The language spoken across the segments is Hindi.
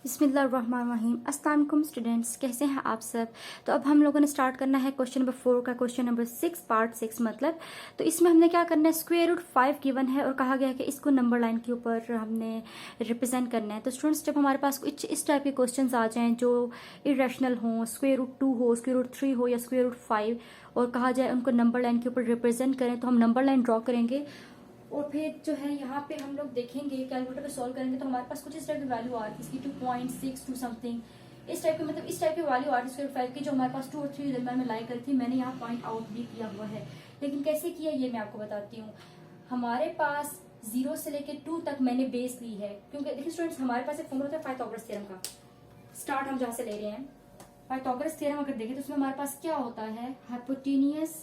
बिस्मिल्लाहिर्रहमानिर्रहीम। अस्सलाम वालेकुम स्टूडेंट्स, कैसे हैं आप सब। तो अब हम लोगों ने स्टार्ट करना है क्वेश्चन नंबर 4 का क्वेश्चन नंबर 6 पार्ट 6 मतलब। तो इसमें हमने क्या करना है, स्क्वायर रूट 5 गिवन है और कहा गया है कि इसको नंबर लाइन के ऊपर हमने रिप्रेजेंट करना है। तो स्टूडेंट्स जब हमारे पास कुछ इस टाइप के क्वेश्चन आ जाएँ जो इरेशनल हों, स्क्वायर रूट 2 हो, स्क्वायर रूट 3 हो या स्क्वायर रूट 5, और कहा जाए उनको नंबर लाइन के ऊपर रिप्रेजेंट करें, तो हम नंबर लाइन ड्रॉ करेंगे और फिर जो है यहाँ पे हम लोग देखेंगे कैलकुलेटर पे सॉल्व करेंगे तो हमारे पास कुछ इस टाइप की वैल्यू आ रही थी, इसकी 2.6 टू समथिंग इस टाइप की, मतलब इस टाइप की वैल्यू आ रही थी 5 की, जो हमारे पास 2 और 3 दरम्यान में लाई करी थी। मैंने यहाँ पॉइंट आउट भी किया हुआ है, लेकिन कैसे किया ये मैं आपको बताती हूँ। हमारे पास 0 से लेके 2 तक मैंने बेस ली है, क्योंकि देखिए स्टूडेंट्स हमारे पास एक फॉर्मूला होता है पाइथागोरस थ्योरम का। स्टार्ट हम जहाँ से ले रहे हैं, पाइथागोरस थ्योरम अगर देखें तो उसमें हमारे पास क्या होता है, हाइपोटेनियस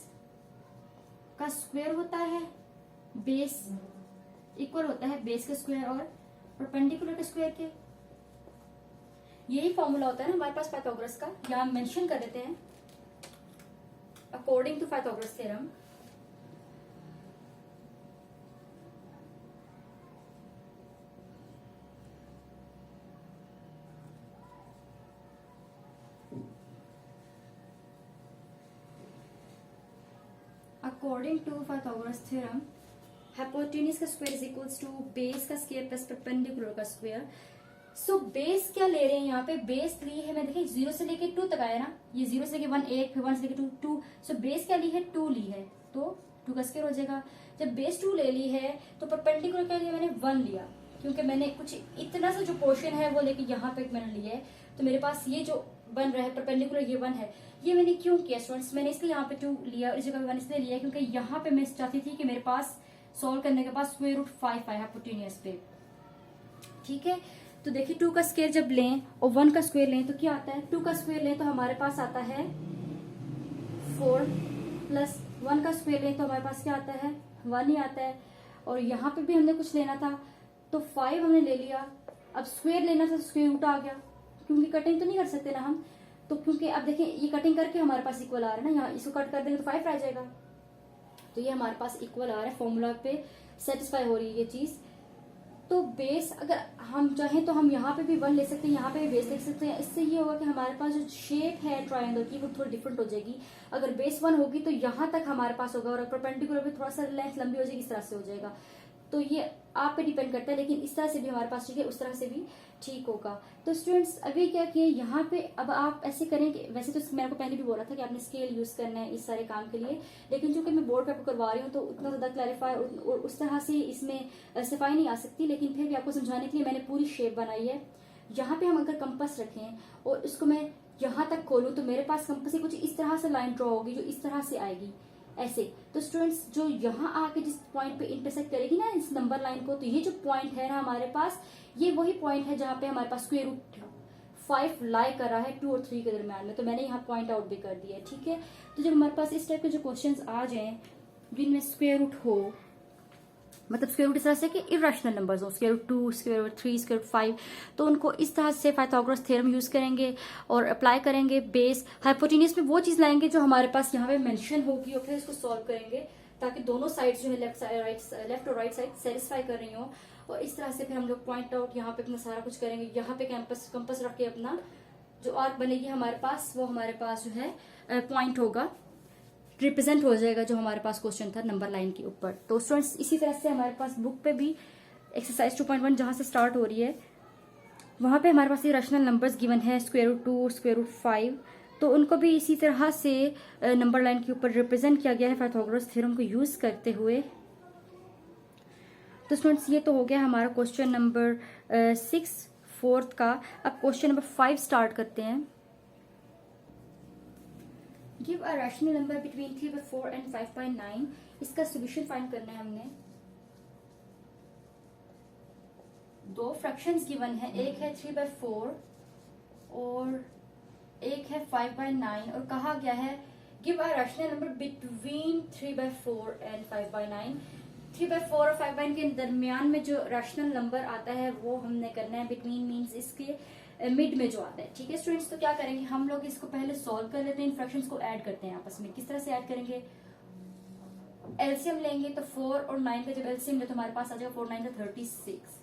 का स्क्वायर होता है, बेस इक्वल होता है बेस के स्क्वायर और परपेंडिकुलर के स्क्वायर के। यही फॉर्मूला होता है ना हमारे पास पाइथागोरस का, यहाँ मेंशन कर देते हैं according to Pythagoras theorem. According to Pythagoras theorem hypotenuse का square is equals to base का स्क्वायर प्लस परपेंडिकुलर का स्क्वायर। सो बेस क्या ले रहे हैं यहाँ पे, बेस ली है मैं, देखिए 0 से लेके 2 तक आया ना, ये 0 से लेके 1 1, फिर 1 से लेके 2 2। सो बेस क्या ली है, 2 ली है, तो 2 का स्क्वायर हो जाएगा। जब बेस 2 ले ली है तो परपेंडिकुलर क्या लिया मैंने, 1 लिया, क्योंकि मैंने कुछ इतना सा जो पोर्शन है वो लेके यहाँ पे मैंने लिया है। तो मेरे पास ये जो बन रहा है परपेंडिकुलर, ये 1 है। ये मैंने क्यों किया स्टूडेंट्स, मैंने इसलिए यहाँ पे 2 लिया और इस जगह 1 इसलिए लिया क्योंकि यहाँ पे मैं चाहती थी कि मेरे पास सॉल्व करने के बाद स्क्वायर रूट 5 आए हाइपोटेन्यूज पे। ठीक है, तो देखिए 2 का स्क्वायर जब लें और 1 का स्क्वायर लें तो क्या आता है, 2 का स्क्वायर लें तो हमारे पास आता है 4 प्लस 1 का स्क्वायर लें तो हमारे पास क्या आता है, 1 ही आता है। और यहाँ पे भी हमने कुछ लेना था तो 5 हमने ले लिया। अब स्क्वायर लेना था तो स्क्वायर रूट आ गया, क्योंकि कटिंग तो नहीं कर सकते ना हम, तो क्योंकि अब देखिए ये कटिंग करके हमारे पास इक्वल आ रहा है ना, यहाँ इसको कट कर देंगे तो 5 रह जाएगा, तो ये हमारे पास इक्वल आ रहा है, फॉर्मूला पे सेटिस्फाई हो रही है ये चीज। तो बेस अगर हम चाहें तो हम यहाँ पे भी 1 ले सकते हैं, यहाँ पे भी बेस ले सकते हैं। इससे ये होगा कि हमारे पास जो शेप है ट्रायंगल की वो थोड़ी डिफरेंट हो जाएगी। अगर बेस 1 होगी तो यहाँ तक हमारे पास होगा, और परपेंडिकुलर भी थोड़ा सा लेंथ लंबी हो जाएगी, इस तरह से हो जाएगा। तो ये आप पे डिपेंड करता है, लेकिन इस तरह से भी हमारे पास ठीक है, उस तरह से भी ठीक होगा। तो स्टूडेंट्स अभी क्या किए यहाँ पे, अब आप ऐसे करें कि वैसे तो मैंने आपको पहले भी बोला था कि आपने स्केल यूज करना है इस सारे काम के लिए, लेकिन चूंकि मैं बोर्ड पेपर करवा रही हूँ तो उतना ज्यादा क्लैरिफाई और उस तरह से इसमें सफाई नहीं आ सकती, लेकिन फिर भी आपको समझाने के लिए मैंने पूरी शेप बनाई है। यहाँ पे हम अगर कंपास रखें और इसको मैं यहाँ तक खोलूं तो मेरे पास कंपास से कुछ इस तरह से लाइन ड्रॉ होगी जो इस तरह से आएगी ऐसे। तो स्टूडेंट्स जो यहाँ आके जिस पॉइंट पे इंटरसेक्ट करेगी ना इस नंबर लाइन को, तो ये जो पॉइंट है ना हमारे पास, ये वही पॉइंट है जहाँ पे हमारे पास स्क्वायर रूट 5 लाई कर रहा है 2 और 3 के दरम्यान में। तो मैंने यहाँ पॉइंट आउट भी कर दिया है, ठीक है। तो जब हमारे पास इस टाइप के जो क्वेश्चन आ जाए जिनमें स्क्वायर रूट हो, मतलब स्क्वायर रूट इस तरह से कि इरेशनल नंबर्स हो, square root 2, square root 3, square root 5, तो उनको इस तरह से पाइथागोरस थ्योरम यूज करेंगे और अप्लाई करेंगे। बेस हाइपोटेन्यूज में वो चीज लाएंगे जो हमारे पास यहाँ पे मेंशन होगी और फिर इसको सॉल्व करेंगे, ताकि दोनों साइड्स जो है लेफ्ट और राइट साइड सेटिस्फाई कर रही हो। और इस तरह से फिर हम लोग पॉइंट आउट यहाँ पे अपना सारा कुछ करेंगे। यहाँ पे कंपास रख के अपना जो आर्क बनेगी हमारे पास, वो हमारे पास जो है पॉइंट होगा, रिप्रेजेंट हो जाएगा जो हमारे पास क्वेश्चन था नंबर लाइन के ऊपर। तो स्टूडेंट्स इसी तरह से हमारे पास बुक पे भी एक्सरसाइज 2.1 जहां से स्टार्ट हो रही है वहां पे हमारे पास ये रैशनल नंबर्स गिवन है, स्क्वायर रूट 2, स्क्वायर रूट 5, तो उनको भी इसी तरह से नंबर लाइन के ऊपर रिप्रेजेंट किया गया है पाइथागोरस थ्योरम को यूज करते हुए। तो स्टूडेंट्स ये तो हो गया हमारा क्वेश्चन नंबर 6 4th का। अब क्वेश्चन नंबर 5 स्टार्ट करते हैं। Give a rational number between 3/4 and 5/9। इसका सोल्यूशन फाइंड करना है हमने। दो फ्रैक्शंस गिवन है, एक है 3/4 और एक है 5/9, और कहा गया है give a rational number between 3/4 and 5/9। 3/4 और 5/9 के दरमियान में जो रैशनल नंबर आता है वो हमने करना है। बिटवीन मीन्स इसके मिड में जो आता है, ठीक है स्टूडेंट्स। तो क्या करेंगे हम लोग, इसको पहले सॉल्व कर लेते हैं, इन फ्रैक्शंस को ऐड करते हैं आपस में। किस तरह से ऐड करेंगे, एलसीएम लेंगे तो 4 और 9 का जब एलसीएम ले तो हमारे पास आ जाएगा 4 9 36।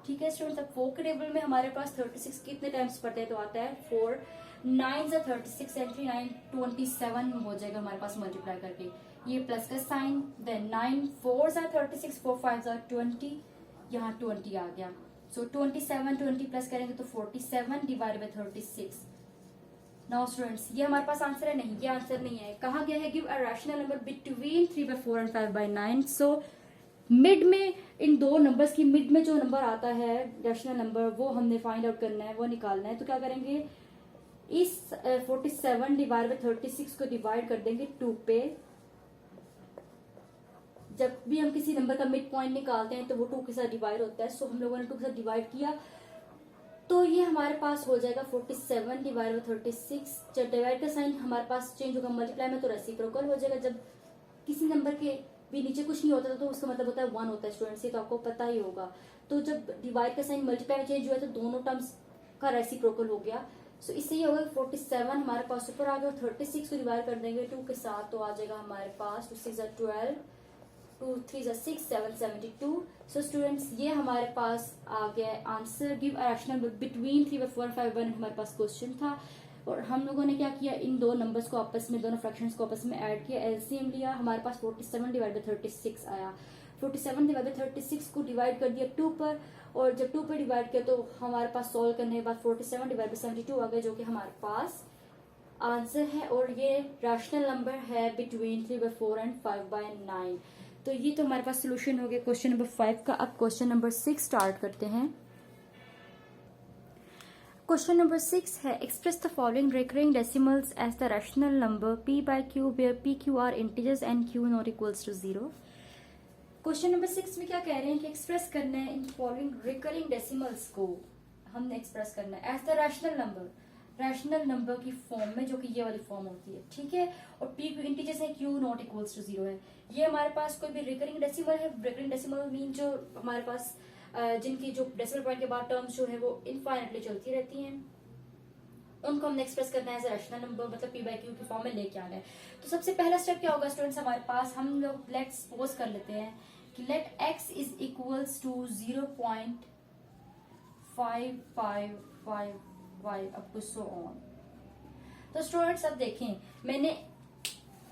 ठीक है स्टूडेंट्स, अब 4 के टेबल में हमारे पास 36 कितने टाइम्स पढ़ते हैं, तो आता है 4 9 जा 36 एंड 3 9 27 हो जाएगा हमारे पास मल्टीप्लाई करके, ये प्लस का साइन, देन 9 4 जा 36 4 5 जा 20, यहाँ 20 आ गया। सो 27 20 प्लस करेंगे तो 47 डिवाइड बाय 36। नाउ स्टूडेंट्स, ये हमारे पास आंसर है, नहीं ये आंसर नहीं है। कहा गया है give a rational number between 3/4 and 5/9। So mid में, इन दो नंबर्स की मिड में जो नंबर आता है रैशनल नंबर, वो हमने फाइंड आउट करना है, वो निकालना है। तो क्या करेंगे, इस 47 डिवाइड बाय 36 को डिवाइड कर देंगे 2 पे। जब भी हम किसी नंबर का मिड पॉइंट निकालते हैं तो वो 2 के साथ डिवाइड होता है। सो हम लोगों ने 2 के साथ डिवाइड किया, तो ये हमारे पास हो जाएगा 47 डिवाइड बाय 36। जब डिवाइड का साइन हमारे पास चेंज होगा मल्टीप्लाई में, तो रेसिप्रोकल हो जाएगा। जब किसी नंबर के भी नीचे कुछ नहीं होता तो उसका मतलब होता है 1 होता है स्टूडेंट्स, ये तो आपको पता ही होगा। तो जब डिवाइड का साइन मल्टीप्लाई में चेंज हुआ तो दोनों टर्म्स का रेसिप्रोकल हो गया। सो इससे ये होगा 47 हमारे पास ऊपर आ गया, 36 को डिवाइड कर देंगे 2 के साथ, तो आ जाएगा हमारे पास 2 6 12 2 3 6 7 72। सो स्टूडेंट्स, ये हमारे पास आ गया answer. Give a rational between 3/4 5/1 हमारे पास क्वेश्चन था। और हम लोगों ने क्या किया, इन दो नंबर्स को आपस में, दोनों फ्रैक्शंस को आपस में ऐड किया, एलसीएम लिया, हमारे पास 47 डिवाइड बाय 36 आया। 47 डिवाइड बाय 36 को डिवाइड कर दिया 2 पर, और जब 2 पर डिवाइड किया तो हमारे पास सॉल्व करने के बाद 47 डिवाइड बाय 72 आ गया, जो कि हमारे पास आंसर है। और ये रैशनल नंबर है बिटवीन 3/4 एंड 5/9। तो ये तो हमारे पास सोल्यूशन हो गया क्वेश्चन नंबर 5 का। अब क्वेश्चन नंबर 6 स्टार्ट करते हैं। क्वेश्चन नंबर 6 है, express the following recurring decimals as the rational number p by q where p q are integers and q not equals to 0। Question number 6 में क्या कह रहे हैं कि एक्सप्रेस करना है इन फॉलोइंग रिकरिंग डेसिमल्स को, हमने एक्सप्रेस करना है as the rational number, rational number की फॉर्म में, जो कि ये वाली फॉर्म होती है, ठीक है। और p इंटीजर्स है, q नॉट इक्वल्स टू 0 है। ये हमारे पास कोई भी रिकरिंग डेसिमल है, रिकरिंग डेसिमल मीन जो हमारे पास जिनकी जो डेसिमल पॉइंट के बाद टर्म्स जो है वो इनफाइनाइटली चलती रहती हैं, उनको हमने एक्सप्रेस करना है एज अ रैशनल नंबर, मतलब p by q की फॉर्म में लेके आना है। तो सबसे पहला स्टेप क्या होगा स्टूडेंट्स हमारे पास, हम लोग लेट सपोज कर लेते हैं कि let x is equals to 0.5555 up to so on. तो स्टूडेंट्स अब देखें, मैंने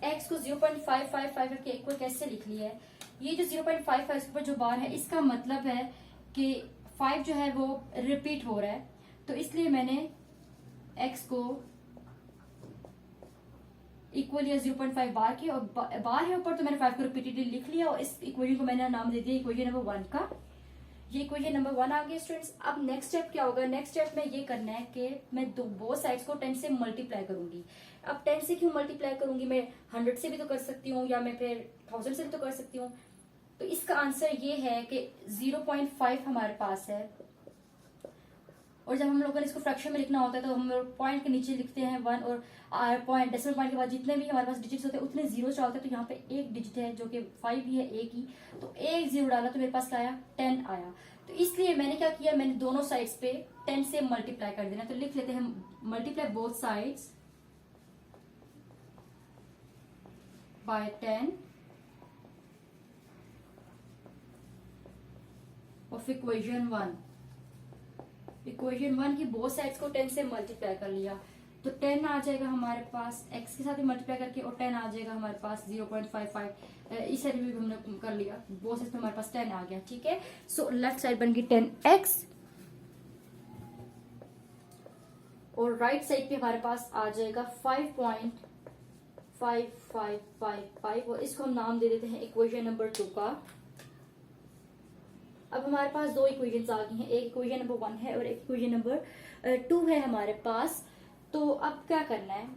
x को 0.555 के इक्वल कैसे लिख लिया है। ये जो 0.55 के ऊपर जो बार है, इसका मतलब है कि 5 जो है वो रिपीट हो रहा है, तो इसलिए मैंने x को इक्वल या 0.5 बार की, और बार है ऊपर तो मैंने 5 को रिपीटेडली लिख लिया, और इस इक्वेशन को मैंने नाम दे दिया इक्वेशन नंबर 1 का। ये इक्वेशन नंबर 1 आ गया स्टूडेंट्स। अब नेक्स्ट स्टेप क्या होगा, नेक्स्ट स्टेप में ये करना है कि मैं बोथ साइड्स को 10 से मल्टीप्लाई करूंगी। अब 10 से क्यों मल्टीप्लाई करूंगी, मैं 100 से भी तो कर सकती हूँ, या मैं फिर 1000 से भी तो कर सकती हूँ। तो इसका आंसर ये है कि 0.5 हमारे पास है, और जब हम लोगों ने इसको फ्रैक्शन में लिखना होता है तो हम लोग पॉइंट के नीचे लिखते हैं 1, और पॉइंट डेसिमल पॉइंट के बाद जितने भी हमारे पास डिजिट्स होते हैं उतने जीरो डालते हैं। तो यहाँ पे एक डिजिट है जो कि 5 ही है, एक ही, तो एक जीरो डाला तो मेरे पास क्या आया, 10 आया। तो इसलिए मैंने क्या किया, मैंने दोनों साइड्स पे 10 से मल्टीप्लाई कर देना। तो लिख लेते हैं multiply both sides by 10 of equation 1। Equation 1 की बोथ साइड्स को 10 से मल्टीप्लाई कर लिया, तो 10 आ जाएगा हमारे पास x के साथ ही मल्टीप्लाई करके, और 10 आ जाएगा हमारे पास 0.55। इस साइड भी हमने कर लिया, बोथ साइड्स में हमारे पास 10 आ गया, ठीक है। सो लेफ्ट साइड बन गई 10x, और राइट साइड पे हमारे पास आ जाएगा 5.5555, और इसको हम नाम दे देते हैं इक्वेशन नंबर 2 का। अब हमारे पास दो इक्वेशंस आ गई हैं, एक इक्वेशन नंबर 1 है और एक इक्वेशन नंबर 2 है हमारे पास। तो अब क्या करना है,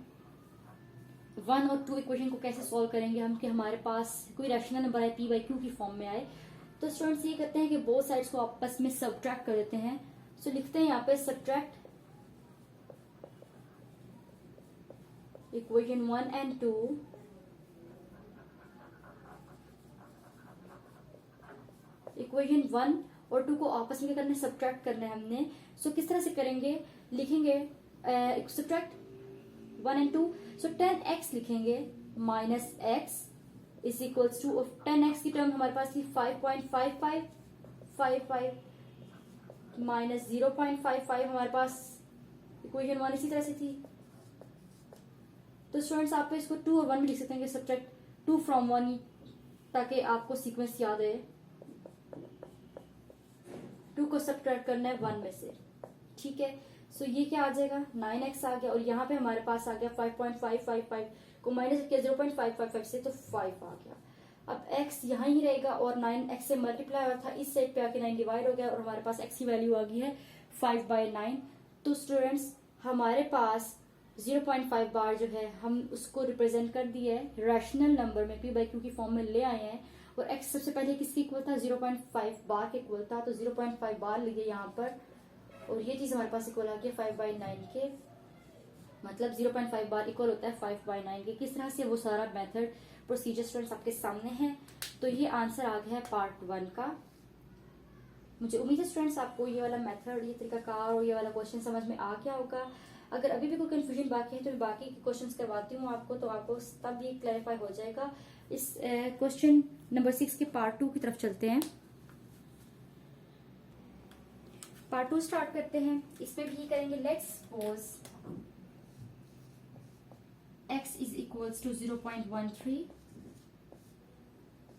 1 और 2 इक्वेशन को कैसे सॉल्व करेंगे हम कि हमारे पास कोई रैशनल नंबर है p by q की फॉर्म में आए। तो स्टूडेंट्स ये करते हैं कि बोथ साइड्स को आपस में सब्ट्रैक्ट कर देते हैं। सो लिखते हैं यहाँ पे सब्ट्रैक्ट इक्वेशन 1 एंड 2 इक्वेशन 1 और 2 को आपस में करना है, सब्ट्रैक्ट करना है हमने। सो किस तरह से करेंगे, लिखेंगे सब्ट्रैक्ट 1 एंड 2। सो 10x लिखेंगे minus x is equals to, 10x की टर्म हमारे पास थी 5.5555, माइनस 0.55 हमारे पास इक्वेशन 1 इसी तरह से थी। तो स्टूडेंट्स आप इसको 2 और 1 भी लिख सकते हैं कि सब्ट्रैक्ट 2 फ्रॉम 1, ताकि आपको सीक्वेंस याद है। 2 को सब्ट्रैक्ट करना है 1 में से, ठीक है। सो ये क्या आ जाएगा, 9x आ गया, और यहाँ पे हमारे पास आ गया 5.555 को माइनस किया 0.555 से, तो 5 आ गया। अब x यहाँ ही रहेगा और 9x से मल्टीप्लाई हुआ था, इस साइड पे आके 9 डिवाइड हो गया और हमारे पास x की वैल्यू आ गई है 5/9। तो स्टूडेंट्स हमारे पास 0.5 बार जो है हम उसको रिप्रेजेंट कर दिया है रैशनल नंबर में, p बाई q की फॉर्म में ले आए हैं। और x सबसे पहले किसके इक्वल था, 0.5 बार के इक्वल था, तो 0.5 बार लिए यहाँ पर, और ये चीज हमारे पास इक्वल आ गया 5/9 के। मतलब 0.5 बार इक्वल होता है 5/9 के। किस तरह से वो सारा मेथड प्रोसीजर स्टूडेंट्स आपके सामने है। तो ये आंसर आ गया है पार्ट 1 का। मुझे उम्मीद है स्टूडेंट्स आपको ये वाला मेथड, ये तरीकाकार और ये वाला क्वेश्चन समझ में आ गया होगा। अगर अभी भी कोई कंफ्यूजन बाकी है तो मैं बाकी के क्वेश्चंस करवाती हूँ आपको, तो आपको तब ये क्लैरिफाई हो जाएगा। इस क्वेश्चन नंबर 6 के पार्ट 2 की तरफ चलते हैं। पार्ट 2 स्टार्ट करते हैं। इसमें भी करेंगे let's suppose x is equals to 0.13।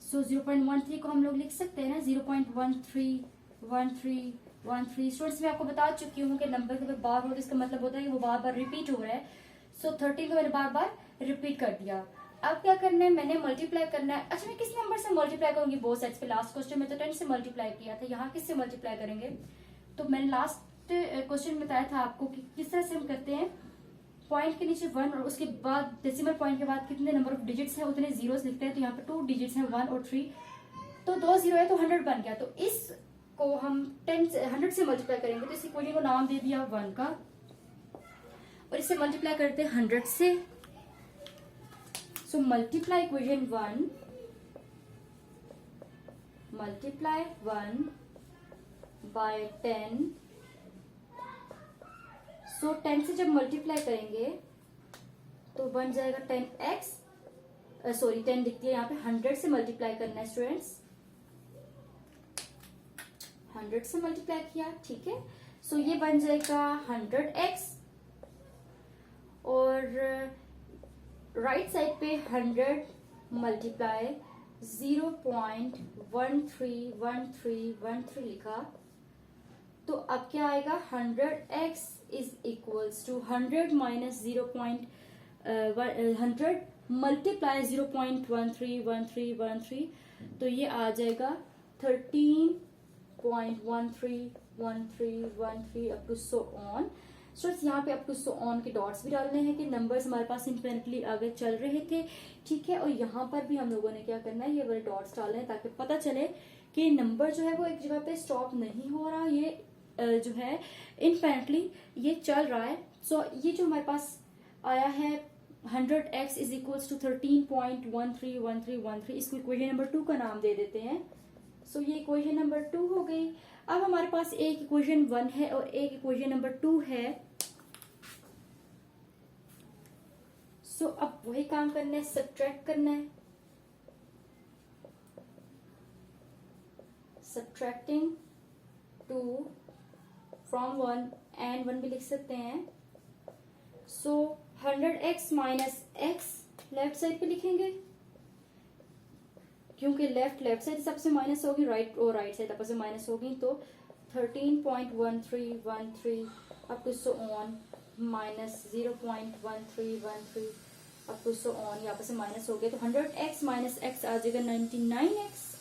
So 0.13 को हम लोग लिख सकते हैं ना 0.131313। स्टूडेंट्स मैं आपको बता चुकी हूँ कि नंबर के बार हो तो इसका मतलब होता है कि वो बार बार रिपीट हो रहा है। सो 13 को मैंने बार बार रिपीट कर दिया। अब क्या करना है, मैंने मल्टीप्लाई करना है। अच्छा मैं किस नंबर से मल्टीप्लाई करूंगी, बोथ साइड्स पे। लास्ट क्वेश्चन में तो 10 से मल्टीप्लाई किया था, यहाँ किससे मल्टीप्लाई करेंगे। तो मैंने लास्ट क्वेश्चन में बताया था आपको कि किस तरह से हम करते हैं। पॉइंट के नीचे 1 और उसके बाद डेसिमल पॉइंट के बाद कितने नंबर ऑफ डिजिट्स हैं उतने जीरोस लिखते हैं। तो यहाँ पे 2 डिजिट्स हैं 1 और 3, तो 2 जीरो है तो 100 बन गया। तो इसको हम 100 से मल्टीप्लाई करेंगे, तो इस इक्वेशन को नाम दे दिया 1 का, और इससे मल्टीप्लाई करते हैं 100 से। So multiply equation 1 multiply 1 by 10। So 10 से जब मल्टीप्लाई करेंगे तो बन जाएगा 10x, सॉरी 10 लिखती है यहाँ पे, 100 से मल्टीप्लाई करना है स्टूडेंट्स। 100 से मल्टीप्लाई किया, ठीक है। सो ये बन जाएगा 100x, और राइट साइड पे 100 मल्टीप्लाई 0.131313 लिखा। तो अब क्या आएगा, 100x is equals to 100 minus 100 multiply 0.131313। तो ये आ जाएगा 13.131313 up to so on. Students यहाँ पे अप टू सो ऑन के डॉट्स भी डालने हैं कि नंबर्स हमारे पास इनफिनिटली आगे चल रहे थे, ठीक है। और यहाँ पर भी हम लोगों ने क्या करना है, ये वाले डॉट्स डालने हैं ताकि पता चले कि नंबर जो है वो एक जगह पे स्टॉप नहीं हो रहा, ये जो है इनफिनिटली ये चल रहा है। सो ये जो हमारे पास आया है 100x इज इक्वल्स टू 13.131313, इसको इक्वेशन नंबर 2 का नाम दे देते हैं। सो ये इक्वेशन नंबर 2 हो गई। अब हमारे पास एक इक्वेशन 1 है और एक इक्वेशन नंबर 2 है। सो अब वही काम करना है, सब्ट्रैक्ट करना है। सब्ट्रैक्टिंग 2 फ्रॉम 1 एंड 1 भी लिख सकते हैं। So 100x minus x left side पे लिखेंगे, क्योंकि लेफ्ट साइड सबसे माइनस होगी, राइट और राइट साइड आपस में माइनस होगी। तो 13.1313 up to so on minus 0.1313 up to so on, ये आपस में माइनस हो गए। तो 100x माइनस x आ जाएगा 99x,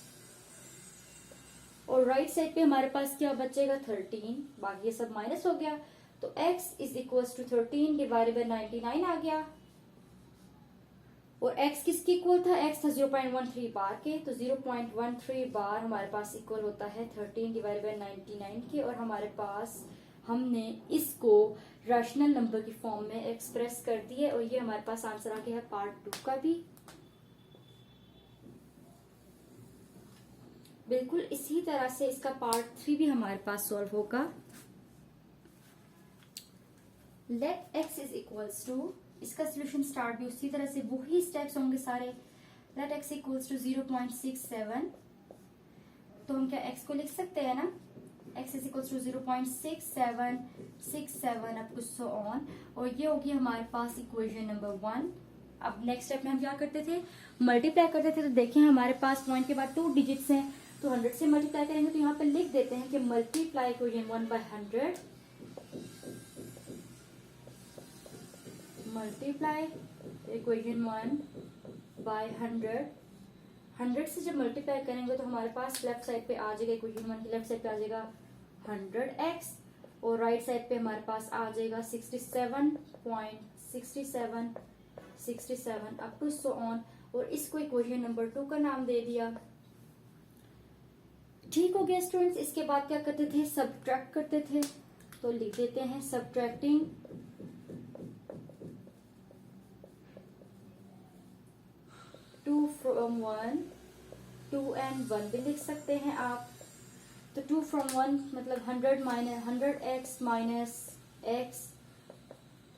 और राइट साइड पे हमारे पास क्या बचेगा 13, बाकी ये सब माइनस हो गया। तो x is equals to 13 divided by 99 आ गया। और x किसके इक्वल था, x था 0.13 बार के, तो 0.13 बार हमारे पास इक्वल होता है 13 डिवाइडेड बाय 99 के। और हमारे पास हमने इसको रैशनल नंबर की फॉर्म में एक्सप्रेस कर दिया, और ये हमारे पास आंसर आ गया है पार्ट 2 का भी। बिल्कुल इसी तरह से इसका पार्ट 3 भी हमारे पास सॉल्व होगा। Let x is equals to, इसका सोल्यूशन स्टार्ट भी उसी तरह से, वही स्टेप्स होंगे सारे। Let x equals to 0.67। तो हम क्या x को लिख सकते हैं ना x is equals to 0.6767 up to so on, और ये होगी हमारे पास इक्वेशन नंबर 1। अब नेक्स्ट स्टेप में हम क्या करते थे, मल्टीप्लाई करते थे। तो देखें हमारे पास पॉइंट के बाद 2 डिजिट्स हैं, तो 100 से मल्टीप्लाई करेंगे, तो यहाँ पे लिख देते हैं कि multiply equation 1 by 100, multiply equation 1 by 100। 100 से जब मल्टीप्लाई करेंगे तो हमारे पास लेफ्ट साइड पे आ जाएगा, इक्वेशन 1 की लेफ्ट साइड पे आ जाएगा 100x, और राइट साइड पे हमारे पास आ जाएगा 67.6767 अप टू सो ऑन, और इसको इक्वेशन नंबर 2 का नाम दे दिया। ठीक हो गया स्टूडेंट्स। इसके बाद क्या करते थे, सब्ट्रैक्ट करते थे, तो लिख देते हैं सब्ट्रैक्टिंग 2 from 1, 2 and 1 भी लिख सकते हैं आप। तो 2 from 1 मतलब 100x minus x,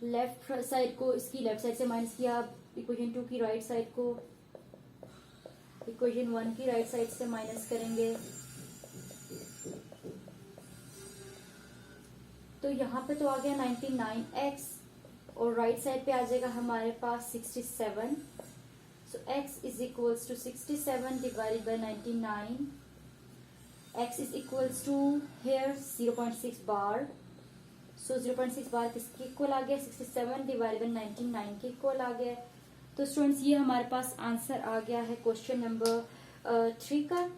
left side को इसकी लेफ्ट साइड से माइनस किया, इक्वेशन 2 की राइट साइड को इक्वेशन 1 की राइट साइड से माइनस करेंगे। तो यहाँ पे तो आ गया 99x, और राइट साइड पे आ जाएगा हमारे पास 67। So x is equals to 67 divided by 99. X is equals to here 0.6 bar. So 0.6 बार किसके इक्वल आ गया, 67 डिवाइड बाय 99 के इक्वल आ गया। तो स्टूडेंट्स ये हमारे पास आंसर आ गया है क्वेश्चन नंबर 3 का।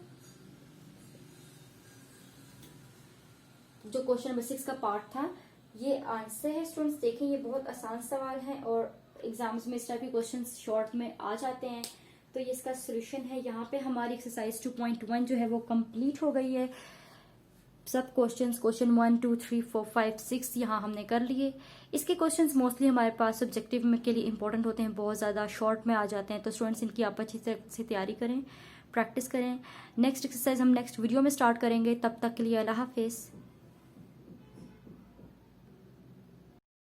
जो क्वेश्चन नंबर 6 का पार्ट था ये आंसर है स्टूडेंट्स। देखें ये बहुत आसान सवाल है, और एग्जाम्स में इस टाइप के क्वेश्चंस शॉर्ट में आ जाते हैं। तो ये इसका सोल्यूशन है। यहाँ पे हमारी एक्सरसाइज 2.1 जो है वो कंप्लीट हो गई है। सब क्वेश्चन 1, 2, 3, 4, 5, 6 यहाँ हमने कर लिए। इसके क्वेश्चंस मोस्टली हमारे पास सब्जेक्टिव में के लिए इंपॉर्टेंट होते हैं, बहुत ज़्यादा शॉर्ट में आ जाते हैं। तो स्टूडेंट्स इनकी आप अच्छी तरह से तैयारी करें, प्रैक्टिस करें। नेक्स्ट एक्सरसाइज हम नेक्स्ट वीडियो में स्टार्ट करेंगे। तब तक के लिए अल्लाह हाफिज़।